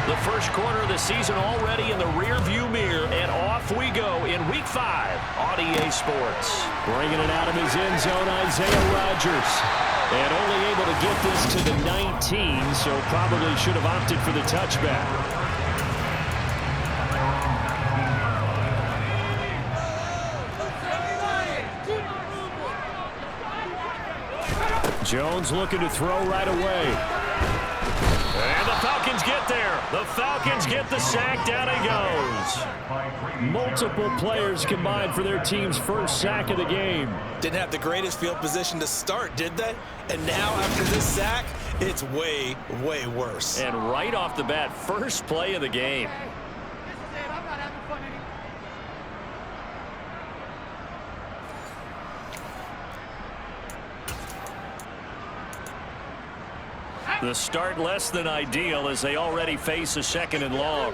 The first quarter of the season already in the rearview mirror, and off we go in Week 5 on EA Sports. Bringing it out of his end zone, Isaiah Rodgers. And only able to get this to the 19, so probably should have opted for the touchback. Jones looking to throw right away. And the Falcons get there. The Falcons get the sack. Down he goes. Multiple players combined for their team's first sack of the game. Didn't have the greatest field position to start, did they? And now after this sack, it's way, way worse. And right off the bat, first play of the game. The start less than ideal as they already face a 2nd and long.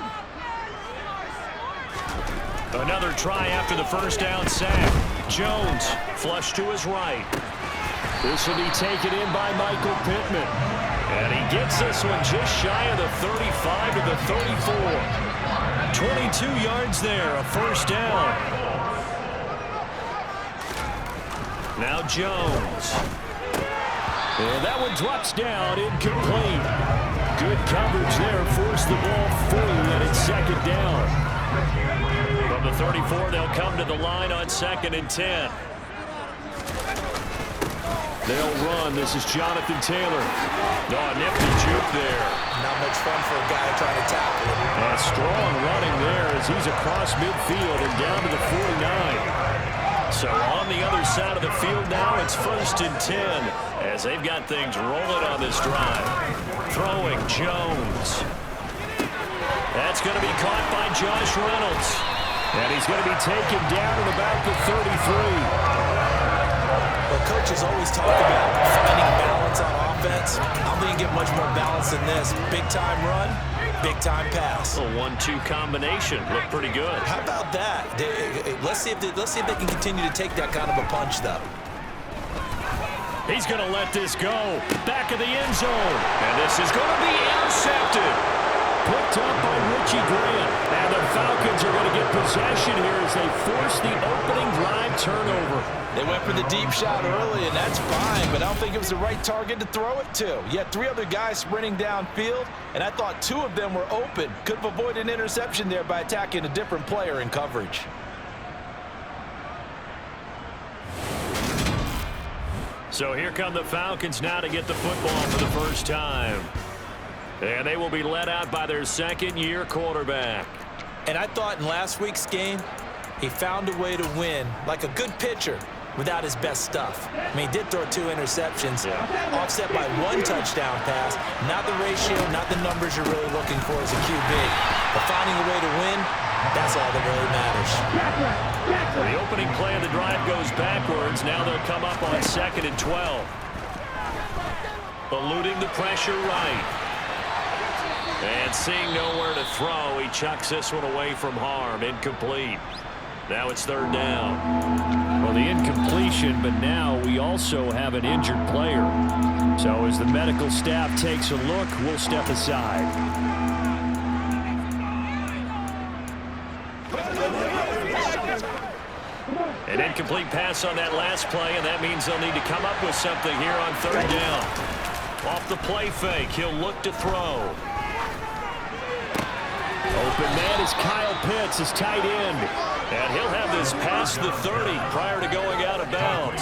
Another try after the first down sack. Jones flush to his right. This will be taken in by Michael Pittman. And he gets this one just shy of the 35 to the 34. 22 yards there, a first down. Now Jones. And that one drops down, incomplete. Good coverage there, forced the ball fully, and it's 2nd down. From the 34, they'll come to the line on 2nd and 10. They'll run. This is Jonathan Taylor. Oh, nifty juke there. Not much fun for a guy trying to tackle him. And strong running there as he's across midfield and down to the 49. So on the other side of the field now, it's 1st and 10 as they've got things rolling on this drive. Throwing Jones. That's going to be caught by Josh Reynolds. And he's going to be taken down at about the 33. Well, coaches always talk about finding balance on offense. I don't think you get much more balance than this. Big-time run, big-time pass. A 1-2 combination. Looked pretty good. How about that? Let's see if they can continue to take that kind of a punch, though. He's going to let this go. Back of the end zone. And this is going to be intercepted. Picked up by Richie Grant. And the Falcons are going to get possession here as they force the opening drive turnover. They went for the deep shot early, and that's fine, but I don't think it was the right target to throw it to. You had 3 other guys sprinting downfield, and I thought 2 of them were open. Could have avoided an interception there by attacking a different player in coverage. So here come the Falcons now to get the football for the first time. And they will be led out by their 2nd-year quarterback. And I thought in last week's game, he found a way to win like a good pitcher without his best stuff. I mean, he did throw 2 interceptions, offset by 1 touchdown pass. Not the ratio, not the numbers you're really looking for as a QB. But finding a way to win, that's all that really matters. The opening play of the drive goes backwards. Now they'll come up on 2nd and 12. Eluding the pressure right. And seeing nowhere to throw, he chucks this one away from harm. Incomplete. Now it's 3rd down. Well, the incompletion, but now we also have an injured player. So as the medical staff takes a look, we'll step aside. An incomplete pass on that last play, and that means they'll need to come up with something here on 3rd down. Off the play fake, he'll look to throw. Open man is Kyle Pitts, his tight end. And he'll have this past the 30 prior to going out of bounds.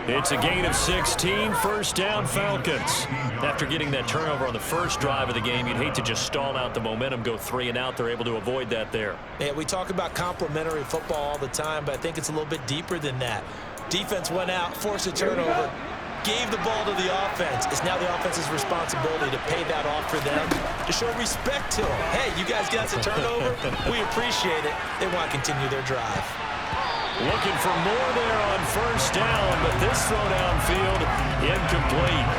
It's a gain of 16, 1st down Falcons. After getting that turnover on the first drive of the game, you'd hate to just stall out the momentum, go 3 and out. They're able to avoid that there. Yeah, we talk about complementary football all the time, but I think it's a little bit deeper than that. Defense went out, forced a turnover, gave the ball to the offense. It's now the offense's responsibility to pay that off for them, to show respect to them. Hey, you guys got a turnover? We appreciate it. They want to continue their drive. Looking for more there on 1st down, but this throw downfield incomplete.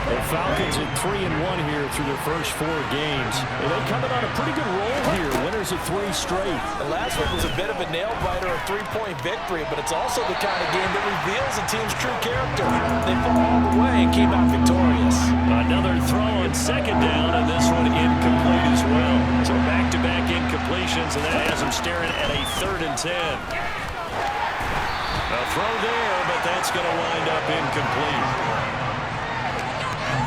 The Falcons at 3-1 here through their first 4 games. And they're coming on a pretty good roll here. Winners of 3 straight. The last one was a bit of a nail-biter, a 3-point victory, but it's also the kind of game that reveals a team's true character. They fought all the way and came out victorious. Another throw on 2nd down, and this one incomplete as well. 3rd and 10. A throw there, but that's going to wind up incomplete.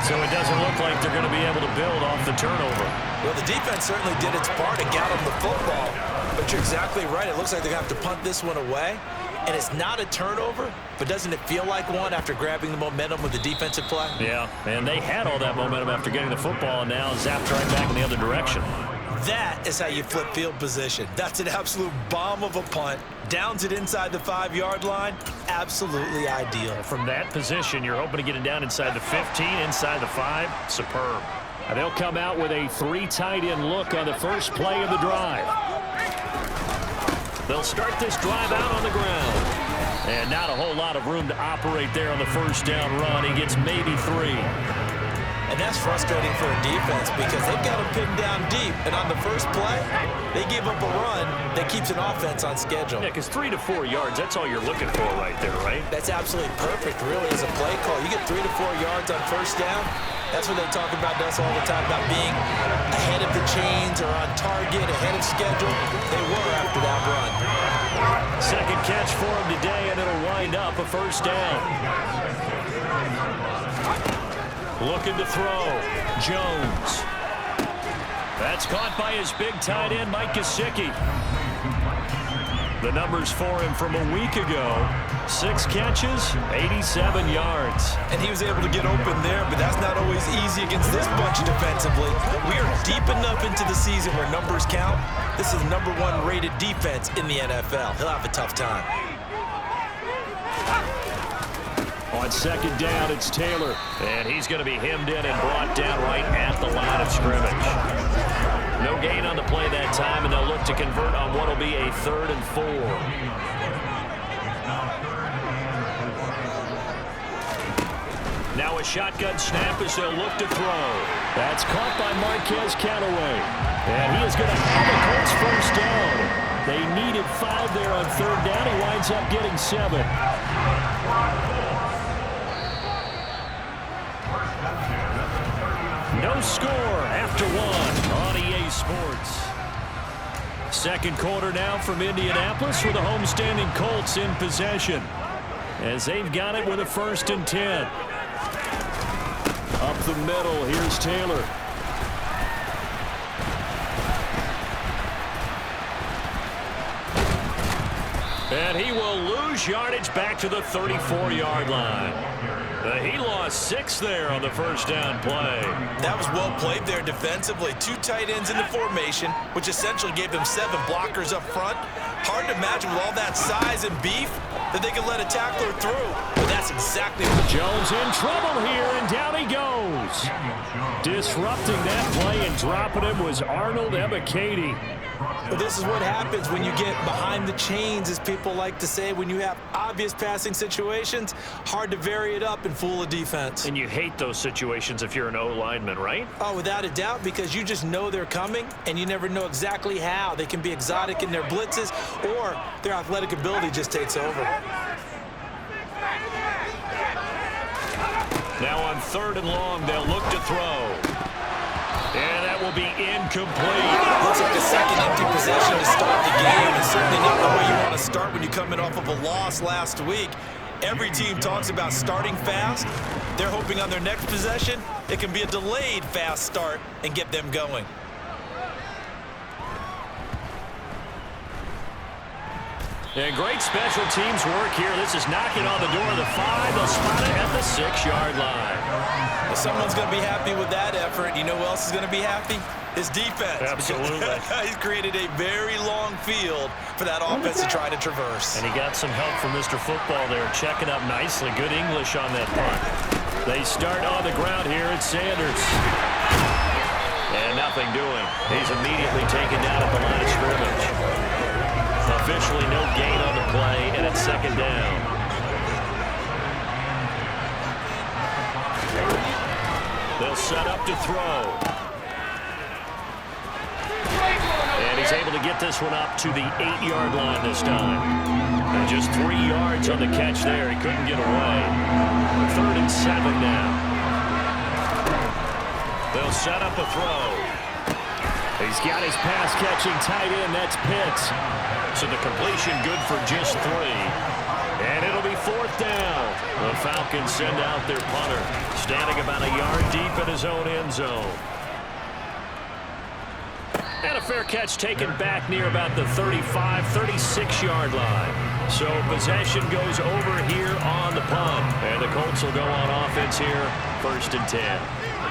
So it doesn't look like they're going to be able to build off the turnover. Well, the defense certainly did its part to get them the football. But you're exactly right. It looks like they're going to have to punt this one away. And it's not a turnover, but doesn't it feel like one after grabbing the momentum with the defensive play? Yeah, and they had all that momentum after getting the football, and now zapped right back in the other direction. That is how you flip field position. That's an absolute bomb of a punt. Downs it inside the 5-yard line. Absolutely ideal. From that position, you're hoping to get it down inside the 15, inside the 5. Superb. And they'll come out with a 3 tight end look on the first play of the drive. They'll start this drive out on the ground. And not a whole lot of room to operate there on the first down run. He gets maybe 3. And that's frustrating for a defense because they've got him pinned down deep. And on the first play, they give up a run that keeps an offense on schedule. Yeah, because 3 to 4 yards, that's all you're looking for right there, right? That's absolutely perfect, really, as a play call. You get 3 to 4 yards on first down. That's what they talk about us all the time, about being ahead of the chains or on target, ahead of schedule. They were after that run. Second catch for him today, and it'll wind up a first down. Looking to throw. Jones. That's caught by his big tight end, Mike Gesicki. The numbers for him from a week ago. 6 catches, 87 yards. And he was able to get open there, but that's not always easy against this bunch defensively. We are deep enough into the season where numbers count. This is #1 rated defense in the NFL. He'll have a tough time. On second down, it's Taylor. And he's going to be hemmed in and brought down right at the line of scrimmage. No gain on the play that time, and they'll look to convert on what will be a 3rd and 4. Now a shotgun snap as they'll look to throw. That's caught by Marquez Callaway. And he is going to have a Colts first down. They needed 5 there on 3rd down. He winds up getting 7. No score after 1 on EA Sports. Second quarter now from Indianapolis with the homestanding Colts in possession, as they've got it with a 1st and 10. Up the middle, here's Taylor. And he will lose yardage back to the 34-yard line. He lost 6 there on the first down play. That was well played there defensively. 2 tight ends in the formation, which essentially gave them 7 blockers up front. Hard to imagine with all that size and beef that they could let a tackler through. But that's exactly what Jones in trouble here, and down he goes. Disrupting that play and dropping him was Arnold Ebiketie. But this is what happens when you get behind the chains, as people like to say. When you have obvious passing situations, hard to vary it up and fool a defense. And you hate those situations if you're an O-lineman, right? Oh, without a doubt, because you just know they're coming, and you never know exactly how. They can be exotic in their blitzes, or their athletic ability just takes over. Now on 3rd and long, they'll look to throw. And that will be incomplete. Looks like a second empty possession to start the game, and certainly not the way you want to start when you're coming off of a loss last week. Every team talks about starting fast. They're hoping on their next possession, it can be a delayed fast start and get them going. And great special teams work here. This is knocking on the door of the 5. They'll spot it at the 6-yard line. Well, someone's going to be happy with that effort. You know who else is going to be happy? His defense. Absolutely. He's created a very long field for that offense to try to traverse. And he got some help from Mr. Football there, checking up nicely. Good English on that punt. They start on the ground here at Sanders. And nothing doing. He's immediately taken down at the line of scrimmage. Officially no gain on the play, and it's 2nd down. They'll set up to throw. And he's able to get this one up to the 8-yard line this time. And just 3 yards on the catch there. He couldn't get away. 3rd and 7 now. They'll set up a throw. He's got his pass-catching tight end. That's Pitts. So the completion good for just 3. And it'll be 4th down. The Falcons send out their punter, standing about a yard deep in his own end zone. And a fair catch taken back near about the 35, 36-yard line. So possession goes over here on the punt. And the Colts will go on offense here, 1st and 10.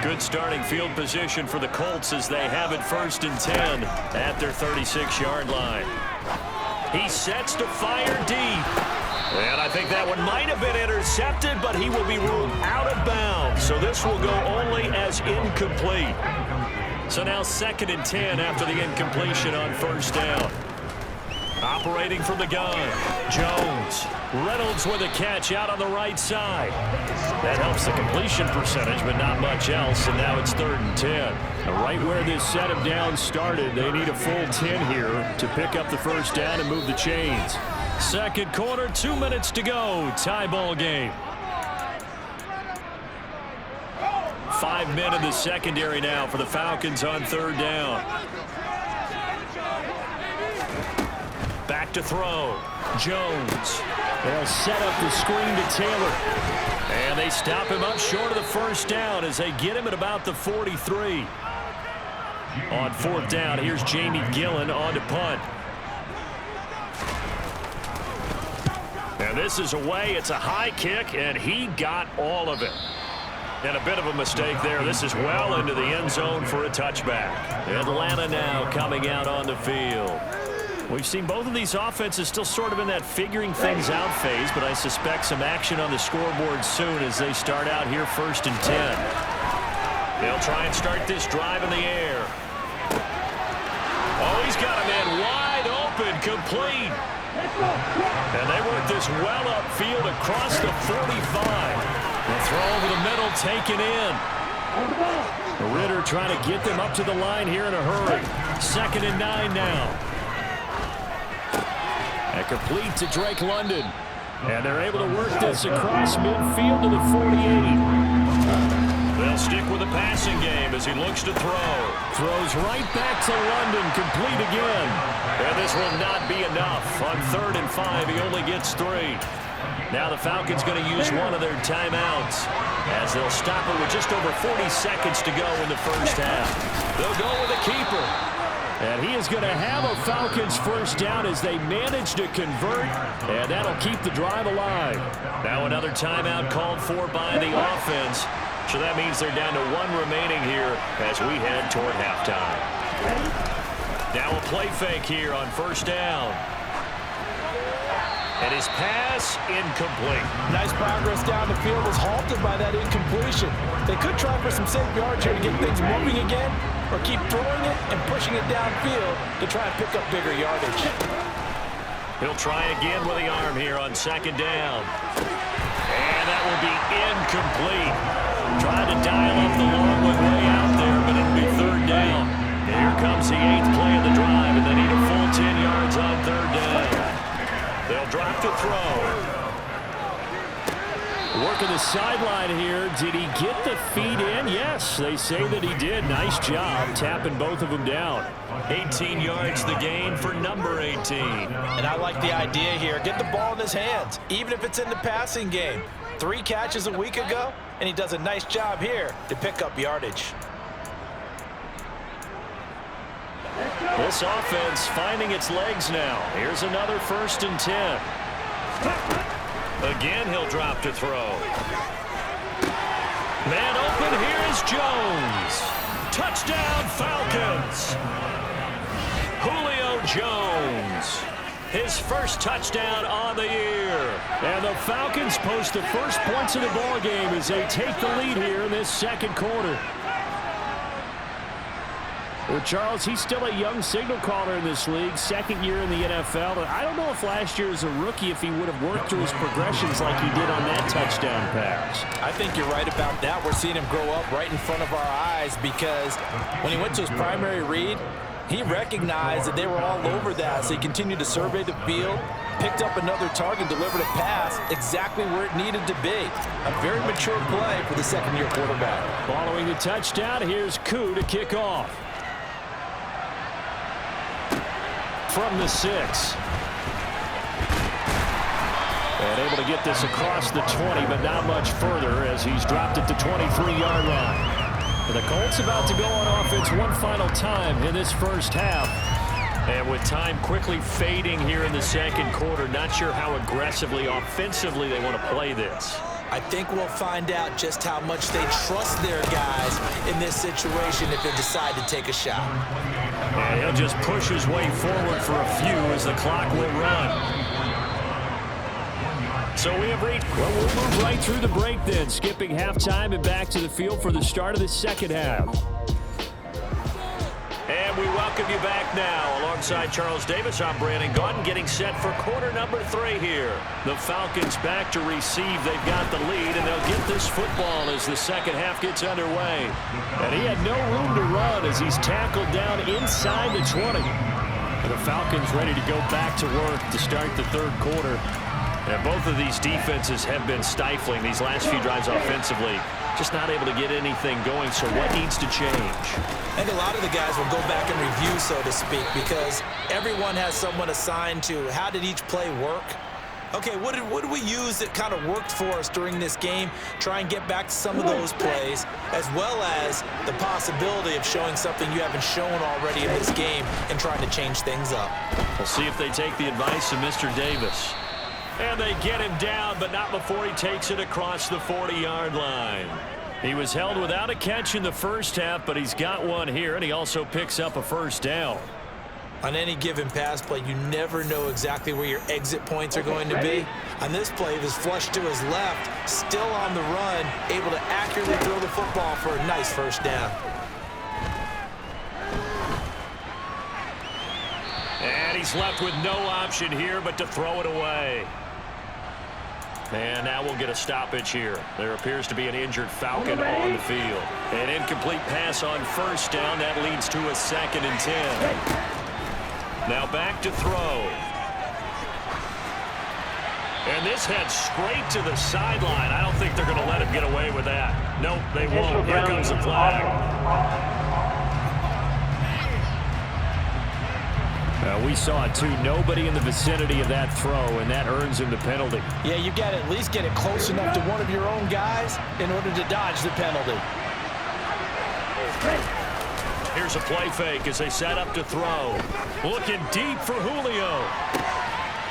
Good starting field position for the Colts as they have it 1st and 10 at their 36-yard line. He sets to fire deep. And I think that one might have been intercepted, but he will be ruled out of bounds. So this will go only as incomplete. So now 2nd and 10 after the incompletion on 1st down. Operating from the gun, Jones. Reynolds with a catch out on the right side. That helps the completion percentage, but not much else, and now it's 3rd and 10. Right where this set of downs started, they need a full 10 here to pick up the 1st down and move the chains. 2nd quarter, 2 minutes to go. Tie ball game. 5 men in the secondary now for the Falcons on 3rd down. Back to throw. Jones. They'll set up the screen to Taylor. And they stop him up short of the 1st down as they get him at about the 43. On 4th down, here's Jamie Gillen on to punt. And this is away. It's a high kick, and he got all of it. And a bit of a mistake there. This is well into the end zone for a touchback. Atlanta now coming out on the field. We've seen both of these offenses still sort of in that figuring things out phase, but I suspect some action on the scoreboard soon as they start out here 1st and 10. They'll try and start this drive in the air. Oh, he's got a man wide open, complete. And they work this well upfield across the 45. The throw over the middle taken in. Ritter trying to get them up to the line here in a hurry. 2nd and 9 now. And complete to Drake London. And they're able to work this across midfield to the 48. They'll stick with the passing game as he looks to throw. Throws right back to London, complete again. And this will not be enough. On 3rd and 5, he only gets 3. Now the Falcons going to use one of their timeouts as they'll stop it with just over 40 seconds to go in the 1st half. They'll go with a keeper. And he is going to have a Falcons 1st down as they manage to convert, and that'll keep the drive alive. Now another timeout called for by the offense. So that means they're down to 1 remaining here as we head toward halftime. Now a play fake here on 1st down. And his pass incomplete. Nice progress down the field was halted by that incompletion. They could try for some safe yards here to get things moving again, or keep throwing it and pushing it downfield to try and pick up bigger yardage. He'll try again with the arm here on 2nd down. And that will be incomplete. Trying to dial up the long one way out there, but it'll be 3rd down. And here comes the 8th play of the drive, and they need a full 10 yards on 3rd down. They'll drop the throw. Working the sideline here. Did he get the feet in? Yes, they say that he did. Nice job tapping both of them down. 18 yards the gain for number 18. And I like the idea here. Get the ball in his hands, even if it's in the passing game. 3 catches a week ago, and he does a nice job here to pick up yardage. This offense finding its legs now. Here's another 1st and 10. Again, he'll drop to throw. Man open, here is Jones. Touchdown, Falcons. Julio Jones. His first touchdown on the year. And the Falcons post the first points of the ball game as they take the lead here in this 2nd quarter. Well, Charles, he's still a young signal caller in this league, 2nd year in the NFL. I don't know if last year as a rookie if he would have worked through his progressions like he did on that touchdown pass. I think you're right about that. We're seeing him grow up right in front of our eyes because when he went to his primary read, he recognized that they were all over that, so he continued to survey the field, picked up another target, delivered a pass exactly where it needed to be. A very mature play for the 2nd-year quarterback. Following the touchdown, here's Koo to kick off. from the 6. And able to get this across the 20, but not much further as he's dropped it to 23-yard line. And the Colts about to go on offense one final time in this first half. And with time quickly fading here in the second quarter, not sure how aggressively, offensively they want to play this. I think we'll find out just how much they trust their guys in this situation if they decide to take a shot. And he'll just push his way forward for a few as the clock will run. So we have reached. Well, we'll move right through the break then, skipping halftime and back to the field for the start of the second half. And we welcome you back now. Alongside Charles Davis, I'm Brandon Gaudin, getting set for quarter number 3 here. The Falcons back to receive. They've got the lead, and they'll get this football as the second half gets underway. And he had no room to run as he's tackled down inside the 20. And the Falcons ready to go back to work to start the third quarter. And both of these defenses have been stifling these last few drives offensively. Just not able to get anything going, so what needs to change? I think a lot of the guys will go back and review, so to speak, because everyone has someone assigned to how did each play work. Okay, what did we use that kind of worked for us during this game? Try and get back to some of those plays, as well as the possibility of showing something you haven't shown already in this game and trying to change things up. We'll see if they take the advice of Mr. Davis. And they get him down, but not before he takes it across the 40-yard line. He was held without a catch in the first half, but he's got one here, and he also picks up a first down. On any given pass play, you never know exactly where your exit points are going to be. On this play, he was flushed to his left, still on the run, able to accurately throw the football for a nice first down. And he's left with no option here but to throw it away. And now we'll get a stoppage here. There appears to be an injured Falcon on the field. An incomplete pass on first down. That leads to a 2nd and 10. Now back to throw. And this heads straight to the sideline. I don't think they're going to let him get away with that. Nope, they won't. Here comes the flag. We saw it, too. Nobody in the vicinity of that throw, and that earns him the penalty. Yeah, you've got to at least get it close enough to one of your own guys in order to dodge the penalty. Here's a play fake as they set up to throw. Looking deep for Julio.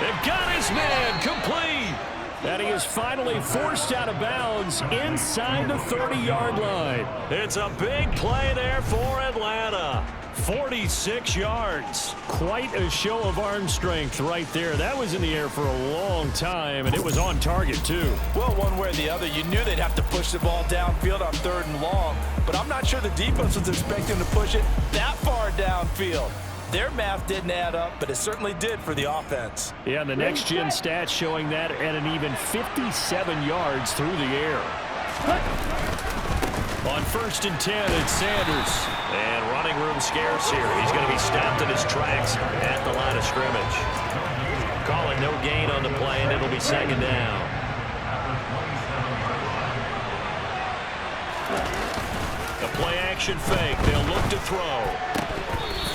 They've got his man complete. And he is finally forced out of bounds inside the 30-yard line. It's a big play there for Atlanta. 46 yards. Quite a show of arm strength right there. That was in the air for a long time, and it was on target, too. Well, one way or the other, you knew they'd have to push the ball downfield on 3rd and long, but I'm not sure the defense was expecting to push it that far downfield. Their math didn't add up, but it certainly did for the offense. Yeah, and the next-gen stats showing that at an even 57 yards through the air. On 1st and 10, it's Sanders. And running room scarce here. He's going to be stopped in his tracks at the line of scrimmage. Calling no gain on the play, and it'll be 2nd down. The play-action fake. They'll look to throw.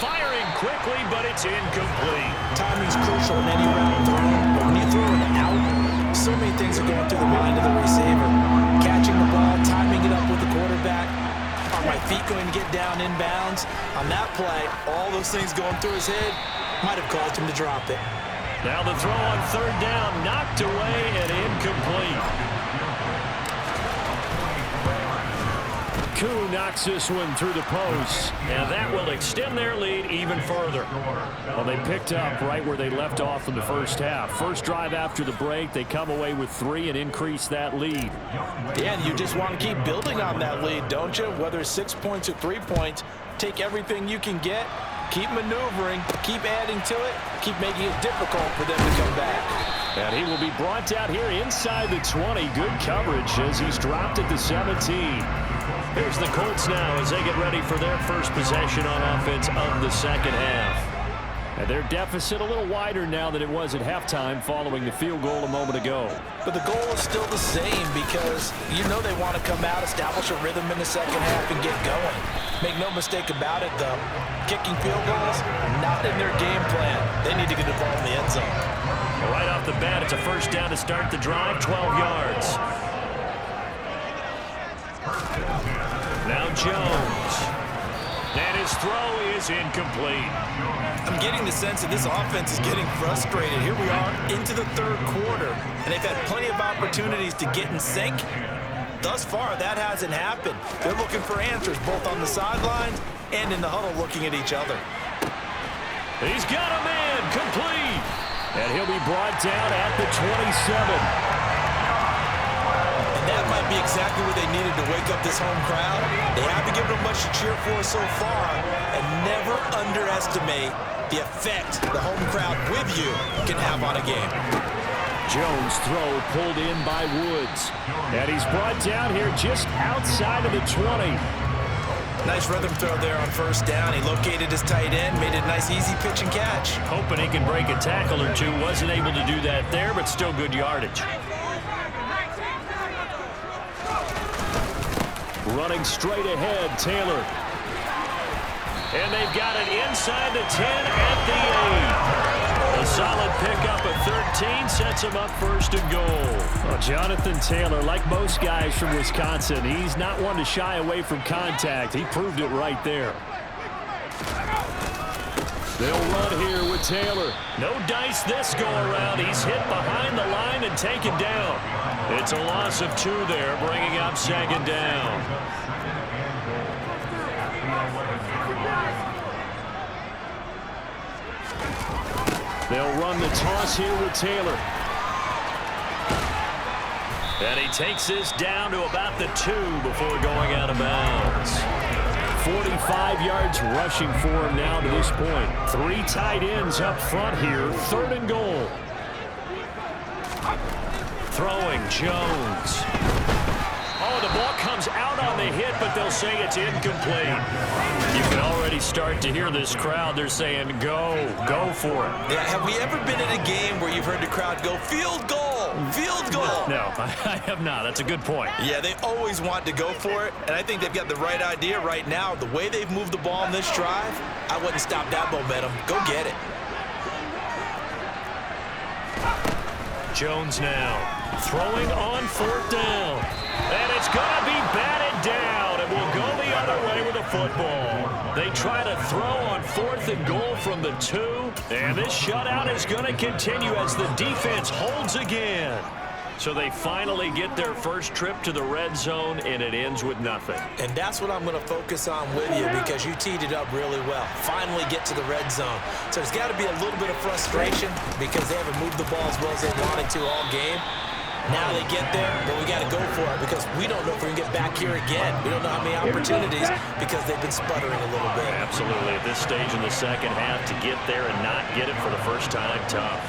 Firing quickly, but it's incomplete. Timing's crucial in any route throw. But when you throw it out, so many things are going through the mind of the receiver. Catching the ball, timing it up with the quarterback. Are my feet going to get down inbounds? On that play, all those things going through his head might have caused him to drop it. Now the throw on 3rd down, knocked away and incomplete. Koo knocks this one through the post. And that will extend their lead even further. Well, they picked up right where they left off in the first half. First drive after the break, they come away with 3 and increase that lead. Yeah, and you just want to keep building on that lead, don't you? Whether it's 6 points or 3 points, take everything you can get, keep maneuvering, keep adding to it, keep making it difficult for them to come back. And he will be brought down here inside the 20. Good coverage as he's dropped at the 17. Here's the Colts now as they get ready for their first possession on offense of the second half. And their deficit a little wider now than it was at halftime following the field goal a moment ago. But the goal is still the same because you know they want to come out, establish a rhythm in the second half, and get going. Make no mistake about it, though. Kicking field goals, not in their game plan. They need to get the ball in the end zone. Right off the bat, it's a first down to start the drive, 12 yards. Now Jones. And his throw is incomplete. I'm getting the sense that this offense is getting frustrated. Here we are into the third quarter, and they've had plenty of opportunities to get in sync. Thus far, that hasn't happened. They're looking for answers both on the sidelines and in the huddle looking at each other. He's got a man, complete. And he'll be brought down at the 27. That might be exactly what they needed to wake up this home crowd. They haven't given them much to cheer for so far, and never underestimate the effect the home crowd with you can have on a game. Jones' throw pulled in by Woods. And he's brought down here just outside of the 20. Nice rhythm throw there on first down. He located his tight end, made it a nice easy pitch and catch. Hoping he can break a tackle or two. Wasn't able to do that there, but still good yardage. Running straight ahead, Taylor. And they've got it inside the 10 at the 8. A solid pickup of 13 sets him up first and goal. Well, Jonathan Taylor, like most guys from Wisconsin, he's not one to shy away from contact. He proved it right there. They'll run here with Taylor. No dice this go-around. He's hit behind the line and taken down. It's a loss of 2 there, bringing up second down. They'll run the toss here with Taylor. And he takes this down to about the 2 before going out of bounds. 45 yards rushing for him now to this point. 3 tight ends up front here. 3rd and goal. Throwing Jones. Oh, the ball comes out on the hit, but they'll say it's incomplete. You can already start to hear this crowd. They're saying, go for it. Yeah, have we ever been in a game where you've heard the crowd go, field goal, field goal? No, I have not. That's a good point. Yeah, they always want to go for it, and I think they've got the right idea right now. The way they've moved the ball in this drive, I wouldn't stop that momentum. Go get it. Jones now throwing on 4th down. And it's going to be batted down, and will go the other way with the football. They try to throw on 4th and goal from the 2, and this shutout is going to continue as the defense holds again. So they finally get their first trip to the red zone, and it ends with nothing. And that's what I'm going to focus on with you because you teed it up really well. Finally get to the red zone. So there's got to be a little bit of frustration because they haven't moved the ball as well as they wanted to all game. Now they get there, but we got to go for it because we don't know if we can get back here again. We don't know how many opportunities because they've been sputtering a little bit. Absolutely. At this stage in the second half, to get there and not get it for the first time, tough.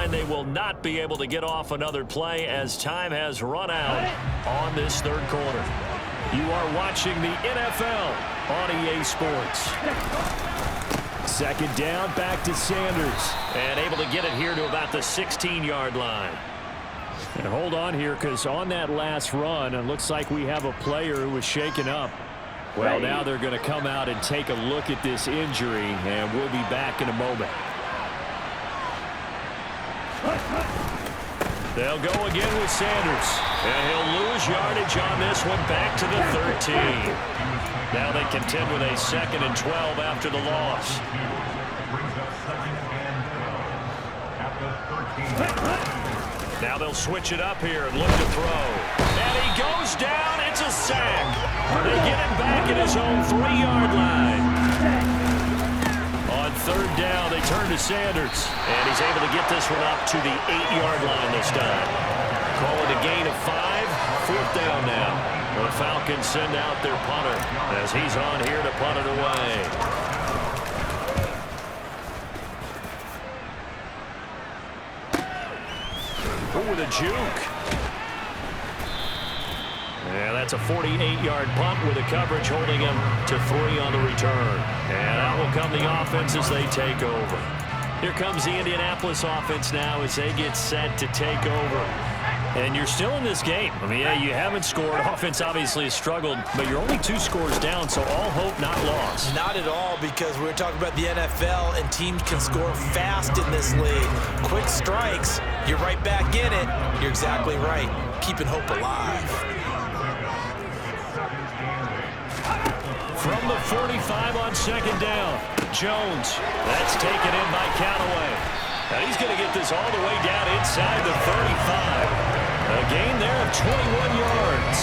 They will not be able to get off another play as time has run out on this 3rd quarter. You are watching the NFL on EA Sports. 2nd down, back to Sanders. And able to get it here to about the 16-yard line. And hold on here because on that last run, it looks like we have a player who was shaken up. Well, now they're going to come out and take a look at this injury, and we'll be back in a moment. They'll go again with Sanders. And he'll lose yardage on this one back to the 13. Now they contend with a 2nd and 12 after the loss. Now they'll switch it up here and look to throw. And he goes down. It's a sack. They get him back at his own 3-yard line. On 3rd down, they turn to Sanders. And he's able to get this one up to the 8-yard line this time. Call it a gain of 5. 4th down now. The Falcons send out their punter as he's on here to punt it away. with a juke. And that's a 48-yard punt with the coverage holding him to 3 on the return. And out will come the offense as they take over. Here comes the Indianapolis offense now as they get set to take over. And you're still in this game. I mean, yeah, you haven't scored. Offense obviously has struggled, but you're only 2 scores down, so all hope not lost. Not at all, because we're talking about the NFL, and teams can score fast in this league. Quick strikes, you're right back in it. You're exactly right. Keeping hope alive. From the 45 on second down, Jones. That's taken in by Callaway. And he's going to get this all the way down inside the 35. A gain there of 21 yards.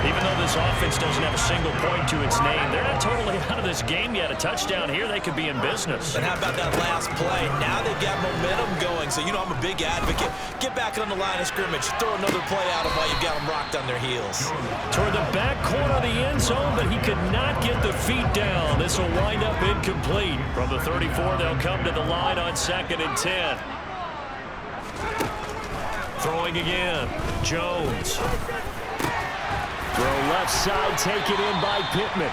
Even though this offense doesn't have a single point to its name, they're not totally out of this game yet. A touchdown here, they could be in business. And how about that last play? Now they've got momentum going. So, you know, I'm a big advocate. Get back on the line of scrimmage. Throw another play out of while you've got them rocked on their heels. Toward the back corner of the end zone, but he could not get the feet down. This will wind up incomplete. From the 34, they'll come to the line on 2nd and 10. Throwing again, Jones. Throw left side, taken in by Pittman.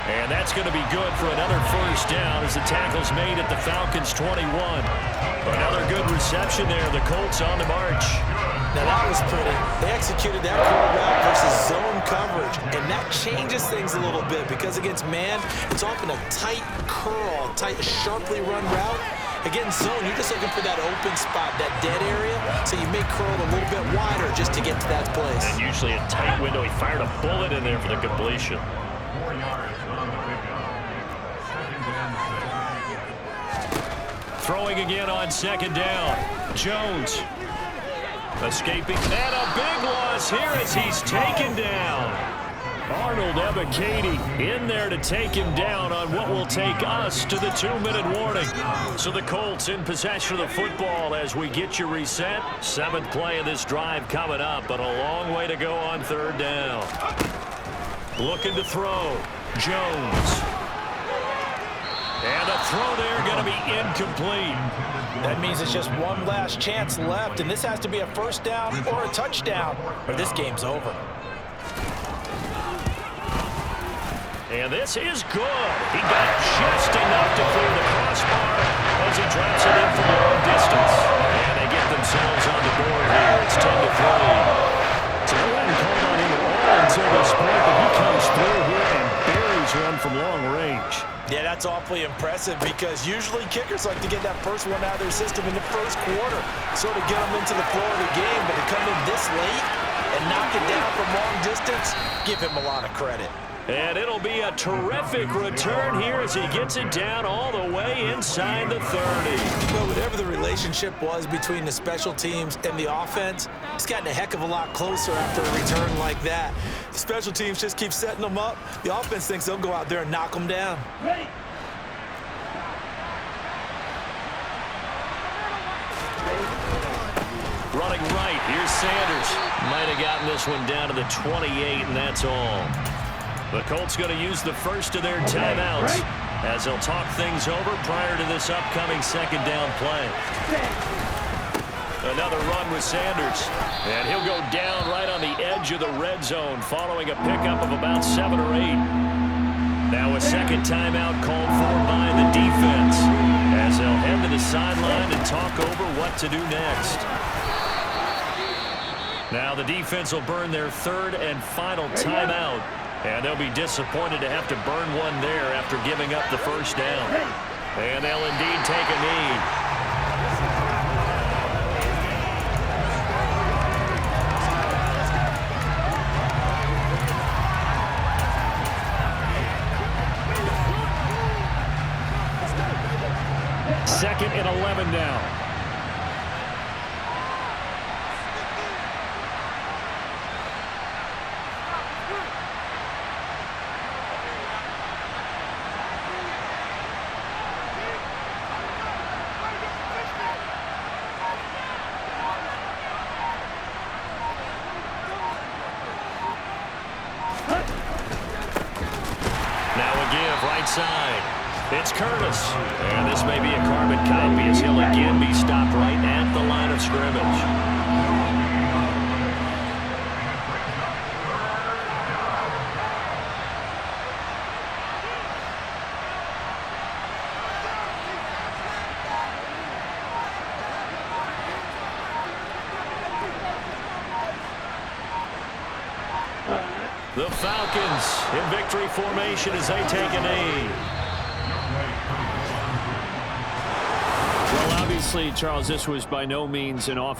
And that's going to be good for another first down as the tackle's made at the Falcons 21. Another good reception there. The Colts on the march. Now that was pretty. They executed that curl route versus zone coverage, and that changes things a little bit because against man, it's often a tight curl, tight, sharply run route. Against zone, you're just looking for that open spot, that dead area, so you may curl a little bit wider just to get to that place. And usually a tight window. He fired a bullet in there for the completion. Throwing again on second down. Jones escaping. And a big loss here as he's taken down. Arnold Ebiketie in there to take him down on what will take us to the 2-minute warning. So the Colts in possession of the football as we get you reset. 7th play of this drive coming up, but a long way to go on 3rd down. Looking to throw. Jones. And a throw there going to be incomplete. That means it's just one last chance left, and this has to be a first down or a touchdown, or this game's over. And this is good. He got just enough to clear the crossbar as he drops it in from a long distance. And they get themselves on the board here. It's 10-3. So they hadn't called on him at all until this point, but he comes through here and buries one from long range. Yeah, that's awfully impressive because usually kickers like to get that first one out of their system in the first quarter, sort of get them into the flow of the game, but to come in this late and knock it down from long distance, give him a lot of credit. And it'll be a terrific return here as he gets it down all the way inside the 30. Well, whatever the relationship was between the special teams and the offense, it's gotten a heck of a lot closer after a return like that. The special teams just keep setting them up. The offense thinks they'll go out there and knock them down. Running right, here's Sanders. Might have gotten this one down to the 28, and that's all. The Colts going to use the first of their timeouts as they'll talk things over prior to this upcoming 2nd down play. Another run with Sanders, and he'll go down right on the edge of the red zone following a pickup of about 7 or 8. Now a second timeout called for by the defense as they'll head to the sideline and talk over what to do next. Now the defense will burn their 3rd and final timeout. And they'll be disappointed to have to burn one there after giving up the first down. And they'll indeed take a knee. Second and 11 now. Now a give right side. It's Curtis. And this may be a carbon copy as he'll again be stopped right at the line of scrimmage. The Falcons in victory formation as they take a knee. Well, obviously, Charles, this was by no means an offense.